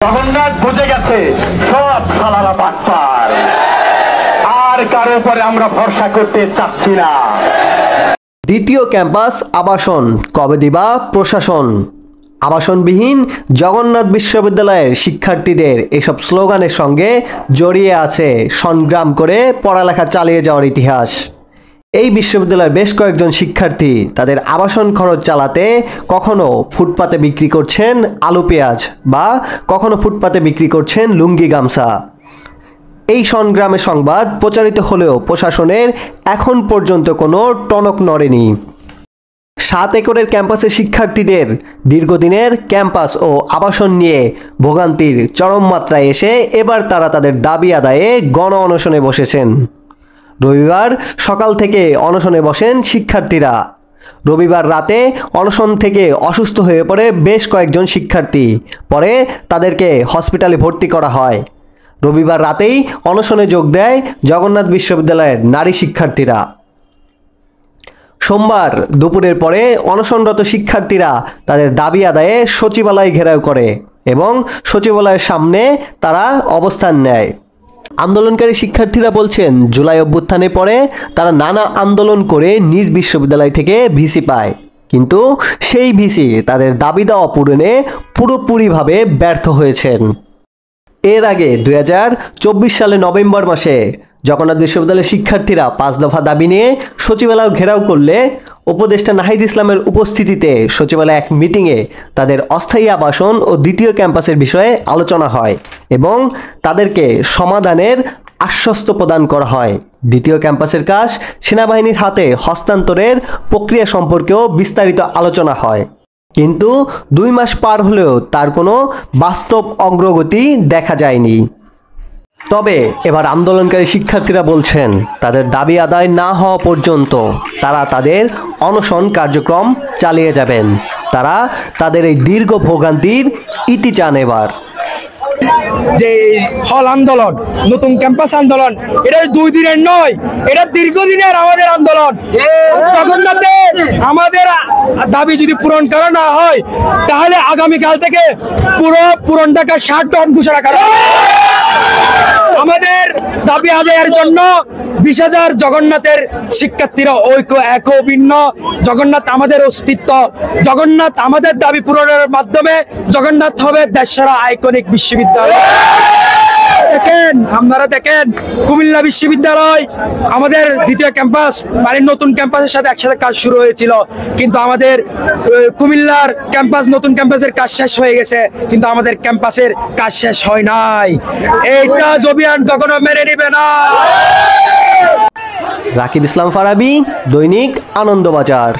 জগন্নাথ বুঝে গেছে সব শালারা বাটপার, আর কারো উপরে আমরা ভরসা করতে চাচ্ছি না। দ্বিতীয় ক্যাম্পাস আবাসন কবে দিবা প্রশাসন? আবাসনবিহীন জগন্নাথ বিশ্ববিদ্যালয়ের শিক্ষার্থীদের এসব স্লোগানের সঙ্গে জড়িয়ে আছে সংগ্রাম করে পড়ালেখা চালিয়ে যাওয়ার ইতিহাস। এই বিশ্ববিদ্যালয়ের বেশ কয়েকজন শিক্ষার্থী তাদের আবাসন খরচ চালাতে কখনো ফুটপাতে বিক্রি করছেন আলু পেঁয়াজ বা কখনো ফুটপাতে বিক্রি করছেন লুঙ্গি গামছা। এই সংগ্রামের সংবাদ প্রচারিত হলেও প্রশাসনের এখন পর্যন্ত কোনো টনক নড়েনি। 7 একরের ক্যাম্পাসের শিক্ষার্থীদের দীর্ঘদিনের ক্যাম্পাস ও আবাসন নিয়ে ভোগান্তির চরম মাত্রায় এসে এবার তারা তাদের দাবি আদায়ে গণ অনশনে বসেছেন। রবিবার সকাল থেকে অনশনে বসেন শিক্ষার্থীরা। রবিবার রাতে অনশন থেকে অসুস্থ হয়ে পড়ে বেশ কয়েকজন শিক্ষার্থী, পরে তাদেরকে হসপিটালে ভর্তি করা হয়। রবিবার রাতেই অনশনে যোগ দেয় জগন্নাথ বিশ্ববিদ্যালয়ের নারী শিক্ষার্থীরা। সোমবার দুপুরের পরে অনশনরত শিক্ষার্থীরা তাদের দাবি আদায়ে সচিবালয় ঘেরাও করে এবং সচিবালয়ের সামনে তারা অবস্থান নেয়। আন্দোলনকারী শিক্ষার্থীরা বলছেন, জুলাই অভ্যুত্থানের পরে তারা নানা আন্দোলন করে নিজ বিশ্ববিদ্যালয় থেকে ভিসি পায়, কিন্তু সেই ভিসি তাদের দাবি দেওয়া পূরণে পুরোপুরিভাবে ব্যর্থ হয়েছেন। এর আগে 2024 সালে নভেম্বর মাসে জগন্নাথ বিশ্ববিদ্যালয়ের শিক্ষার্থীরা 5 দফা দাবি নিয়ে সচিবালয় ঘেরাও করলে উপদেষ্টা নাহিদ ইসলামের উপস্থিতিতে সচিবালয়ে এক মিটিংয়ে তাদের অস্থায়ী আবাসন ও দ্বিতীয় ক্যাম্পাসের বিষয়ে আলোচনা হয় এবং তাদেরকে সমাধানের আশ্বস্ত প্রদান করা হয়। দ্বিতীয় ক্যাম্পাসের কাজ সেনাবাহিনীর হাতে হস্তান্তরের প্রক্রিয়া সম্পর্কেও বিস্তারিত আলোচনা হয়, কিন্তু 2 মাস পার হলেও তার কোনো বাস্তব অগ্রগতি দেখা যায়নি। তবে এবার আন্দোলনকারী শিক্ষার্থীরা বলছেন, তাদের দাবি আদায় না হওয়া পর্যন্ত তারা তাদের অনশন কার্যক্রম চালিয়ে যাবেন। তারা তাদের এই দীর্ঘ ভোগান্তির ইতি চান এবার। যে হল আন্দোলন, নতুন ক্যাম্পাস আন্দোলন, এটা 2 দিনের নয়, এটা দীর্ঘদিনের আমাদের আন্দোলন। জগন্নাথে আমাদের দাবি যদি পূরণ করা না হয় তাহলে আগামীকাল থেকে পুরন ঢাকা শাটডাউন ঘোষণা করা হবে। আমাদের দাবি আদায়ের জন্য 20,000 জগন্নাথের শিক্ষার্থীরা ঐক্য এক ভিন্ন। জগন্নাথ আমাদের অস্তিত্ব, জগন্নাথ আমাদের দাবি পূরণের মাধ্যমে জগন্নাথ হবে দেশসেরা আইকনিক বিশ্ববিদ্যালয়। দেখেন, আপনারা দেখেন, কুমিল্লা বিশ্ববিদ্যালয় আমাদের দ্বিতীয় ক্যাম্পাস মানে নতুন ক্যাম্পাসের সাথে একসাথে কাজ শুরু হয়েছিল, কিন্তু আমাদের কুমিল্লার ক্যাম্পাস নতুন ক্যাম্পাসের কাজ শেষ হয়ে গেছে, কিন্তু আমাদের ক্যাম্পাসের কাজ শেষ হয় নাই। এইটা জবিয়ান কখনো মেনে নিবে না। রাকিব ইসলাম ফারাবী, দৈনিক আনন্দবাজার।